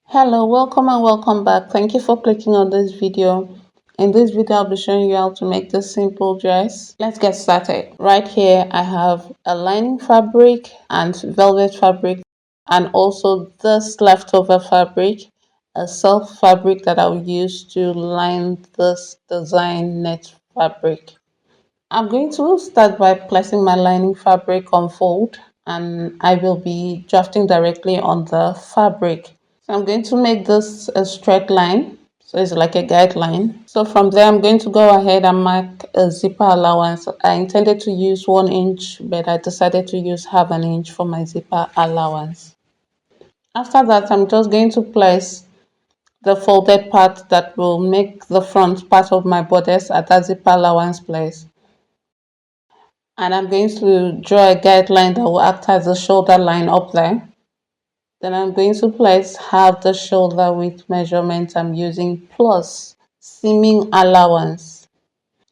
Hello, welcome and welcome back. Thank you for clicking on this video. In this video, I'll be showing you how to make this simple dress. Let's get started. Right here, I have a lining fabric and velvet fabric, and also this leftover fabric, a self fabric that I'll use to line this design net fabric. I'm going to start by placing my lining fabric on fold, and I will be drafting directly on the fabric. So I'm going to make this a straight line. So it's like a guideline. So from there, I'm going to go ahead and mark a zipper allowance. I intended to use 1 inch, but I decided to use half an inch for my zipper allowance. After that, I'm just going to place the folded part that will make the front part of my bodice at that zipper allowance place. And I'm going to draw a guideline that will act as a shoulder line up there. Then I'm going to place half the shoulder width measurement I'm using plus seaming allowance.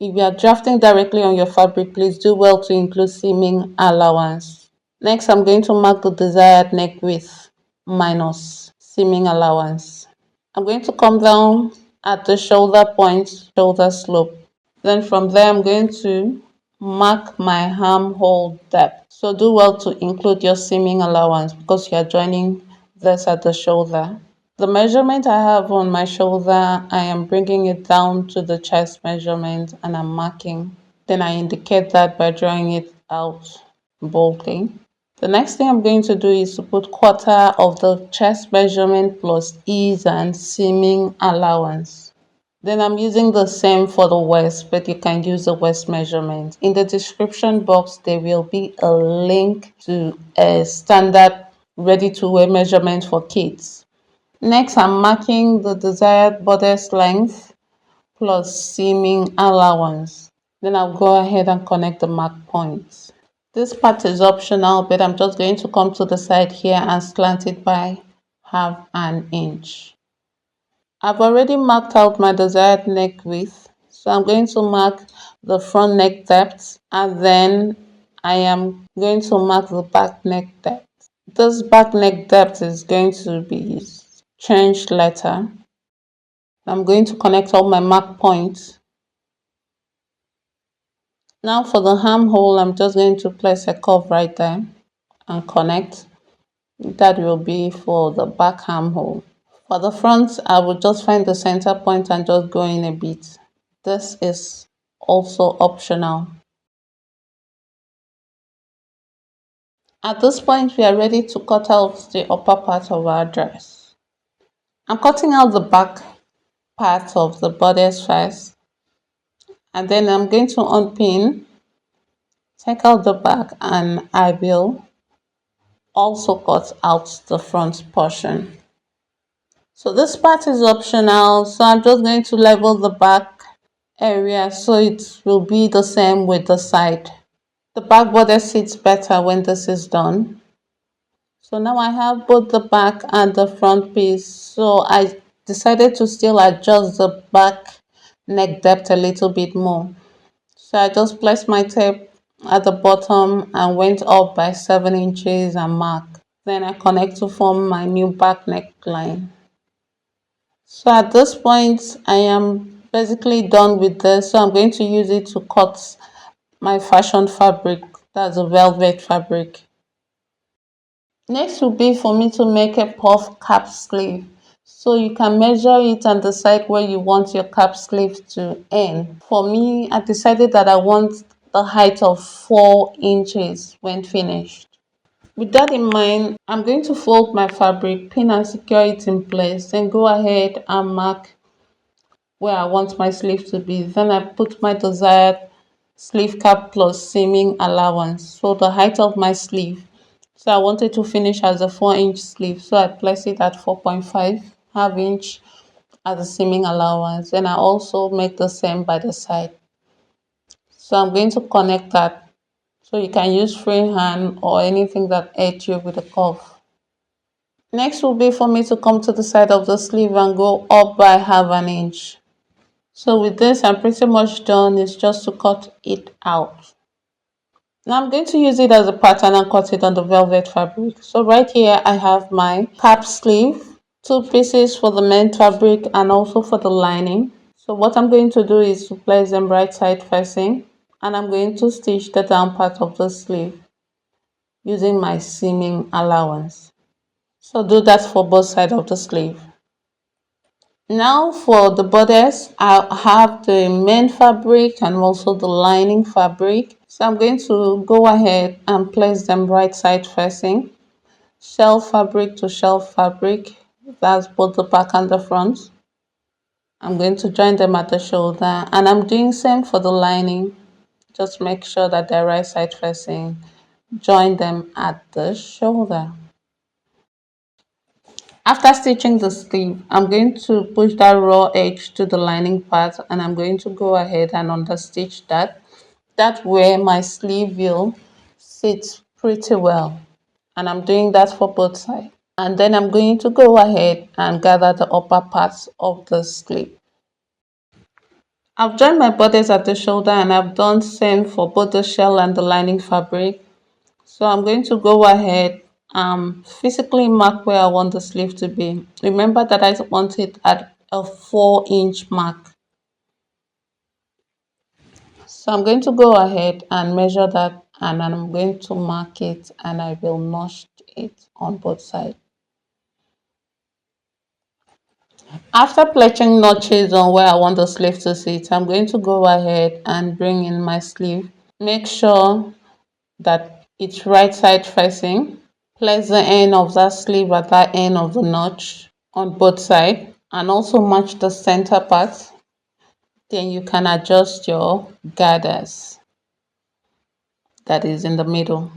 If you are drafting directly on your fabric, please do well to include seaming allowance. Next, I'm going to mark the desired neck width minus seaming allowance. I'm going to come down at the shoulder point, shoulder slope. Then from there, I'm going to mark my armhole depth. So do well to include your seaming allowance because you are joining this at the shoulder. The measurement I have on my shoulder, I am bringing it down to the chest measurement and I'm marking. Then I indicate that by drawing it out boldly. The next thing I'm going to do is to put quarter of the chest measurement plus ease and seaming allowance. Then I'm using the same for the waist, but you can use the waist measurement. In the description box, there will be a link to a standard ready-to-wear measurement for kids. Next, I'm marking the desired bodice length plus seaming allowance. Then I'll go ahead and connect the mark points. This part is optional, but I'm just going to come to the side here and slant it by half an inch. I've already marked out my desired neck width, so I'm going to mark the front neck depth and then I am going to mark the back neck depth. This back neck depth is going to be changed later. I'm going to connect all my mark points. Now for the armhole, I'm just going to place a curve right there and connect. That will be for the back armhole. For the front, I will just find the center point and just go in a bit. This is also optional. At this point, we are ready to cut out the upper part of our dress. I'm cutting out the back part of the bodice first, and then I'm going to unpin, take out the back, and I will also cut out the front portion. So this part is optional, so I'm just going to level the back area so it will be the same with the side. The back border sits better when this is done. So now I have both the back and the front piece, so I decided to still adjust the back neck depth a little bit more. So I just placed my tape at the bottom and went up by 7 inches and mark. Then I connect to form my new back neckline. So at this point, I am basically done with this. So I'm going to use it to cut my fashion fabric. That's a velvet fabric. Next will be for me to make a puff cap sleeve. So you can measure it and decide where you want your cap sleeve to end. For me, I decided that I want the height of 4 inches when finished. With that in mind, I'm going to fold my fabric, pin and secure it in place, then go ahead and mark where I want my sleeve to be. Then I put my desired sleeve cap plus seaming allowance. So the height of my sleeve. So I wanted to finish as a 4-inch sleeve. So I place it at 4.5 half inch as a seaming allowance. Then I also make the same by the side. So I'm going to connect that. So you can use freehand or anything that aids you with the curve. Next will be for me to come to the side of the sleeve and go up by half an inch. So with this, I'm pretty much done. It's just to cut it out. Now I'm going to use it as a pattern and cut it on the velvet fabric. So right here, I have my cap sleeve. two pieces for the main fabric and also for the lining. So what I'm going to do is to place them right side facing, and I'm going to stitch the down part of the sleeve using my seaming allowance. So do that for both sides of the sleeve. Now for the bodice, I have the main fabric and also the lining fabric. So I'm going to go ahead and place them right side facing, shelf fabric to shelf fabric. That's both the back and the front. I'm going to join them at the shoulder, and I'm doing same for the lining. Just make sure that they're right side facing. Join them at the shoulder. After stitching the sleeve, I'm going to push that raw edge to the lining part, and I'm going to go ahead and understitch that. That way my sleeve will sit pretty well. And I'm doing that for both sides. And then I'm going to go ahead and gather the upper parts of the sleeve. I've joined my bodice at the shoulder, and I've done same for both the shell and the lining fabric. So I'm going to go ahead physically mark where I want the sleeve to be. Remember that I want it at a 4-inch mark. So I'm going to go ahead and measure that, and I'm going to mark it, and I will notch it on both sides. After placing notches on where I want the sleeve to sit, I'm going to go ahead and bring in my sleeve. Make sure that it's right side facing. Place the end of that sleeve at that end of the notch on both sides, and also match the center part. Then you can adjust your gathers that is in the middle.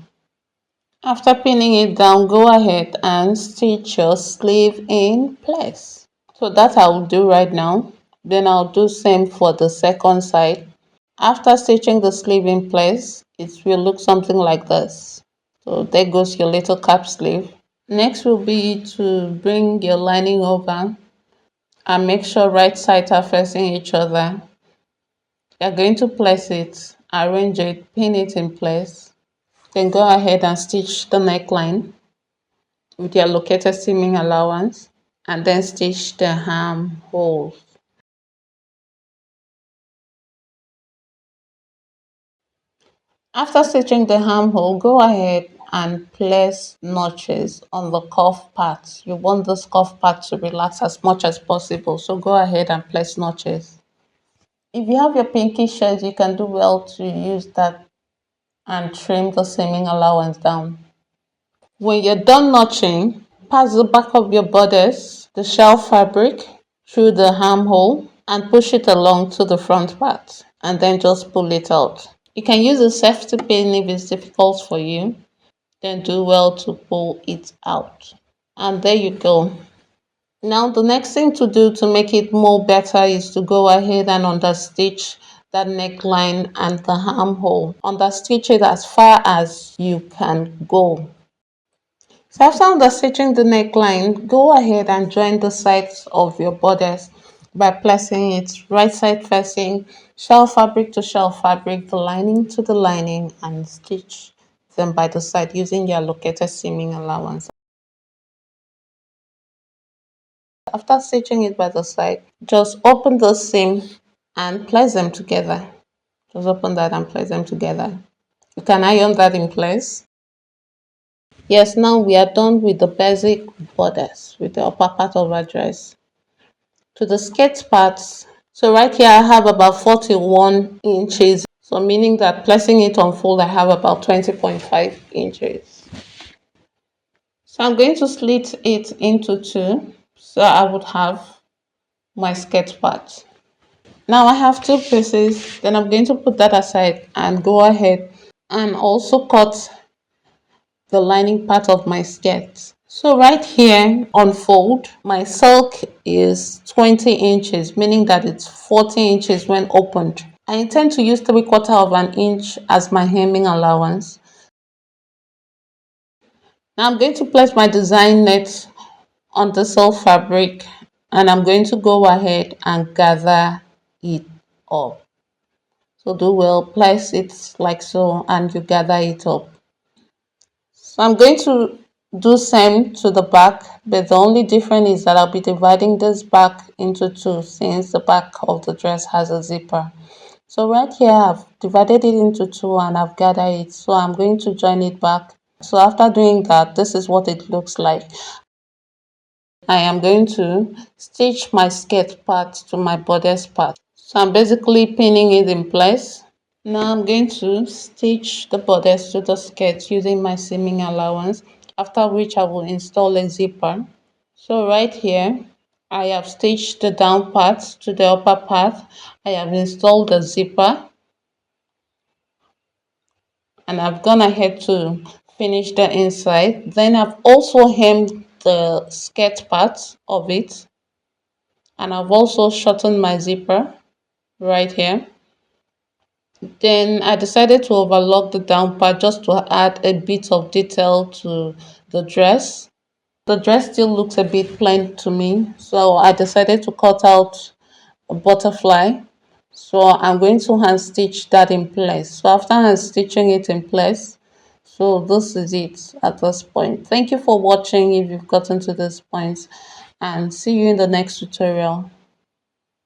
After pinning it down, go ahead and stitch your sleeve in place. So that I will do right now. Then I'll do same for the second side. After stitching the sleeve in place, it will look something like this. So there goes your little cap sleeve. Next will be to bring your lining over and make sure right sides are facing each other. You're going to place it, arrange it, pin it in place. Then go ahead and stitch the neckline with your located seaming allowance, and then stitch the armhole. After stitching the armhole, go ahead and place notches on the cuff part. You want this cuff part to relax as much as possible, so go ahead and place notches. If you have your pinky shed, you can do well to use that and trim the seaming allowance down. When you're done notching, pass the back of your bodice, the shell fabric, through the armhole and push it along to the front part, and then just pull it out. You can use a safety pin if it's difficult for you, then do well to pull it out. And there you go. Now the next thing to do to make it more better is to go ahead and understitch that neckline and the armhole. Understitch it as far as you can go. So after understitching the neckline, go ahead and join the sides of your bodice by placing it right side facing, shell fabric to shell fabric, the lining to the lining, and stitch them by the side using your located seaming allowance. After stitching it by the side, just open the seam and place them together. Just open that and place them together. You can iron that in place. Yes, now we are done with the basic borders, with the upper part of our dress. To the skirt parts, so right here I have about 41 inches. So meaning that placing it on fold, I have about 20.5 inches. So I'm going to slit it into two. So I would have my skirt part. Now I have two pieces, then I'm going to put that aside and go ahead and also cut the lining part of my skirt. So right here on fold, my silk is 20 inches, meaning that it's 40 inches when opened. I intend to use 3/4 of an inch as my hemming allowance. Now I'm going to place my design net on the silk fabric, and I'm going to go ahead and gather it up. So do well, place it like so, and you gather it up. So I'm going to Do same to the back, but the only difference is that I'll be dividing this back into two since the back of the dress has a zipper. So right here I've divided it into two and I've gathered it, so I'm going to join it back. So after doing that, this is what it looks like. I am going to stitch my skirt part to my bodice part. So I'm basically pinning it in place. Now I'm going to stitch the bodice to the skirt using my seaming allowance, after which I will install a zipper. So right here, I have stitched the down part to the upper part. I have installed the zipper and I've gone ahead to finish the inside. Then I've also hemmed the skirt part of it, and I've also shortened my zipper right here. Then I decided to overlock the down part just to add a bit of detail to the dress. The dress still looks a bit plain to me, so I decided to cut out a butterfly. So I'm going to hand stitch that in place. So after hand stitching it in place, so this is it at this point. Thank you for watching if you've gotten to this point, and see you in the next tutorial.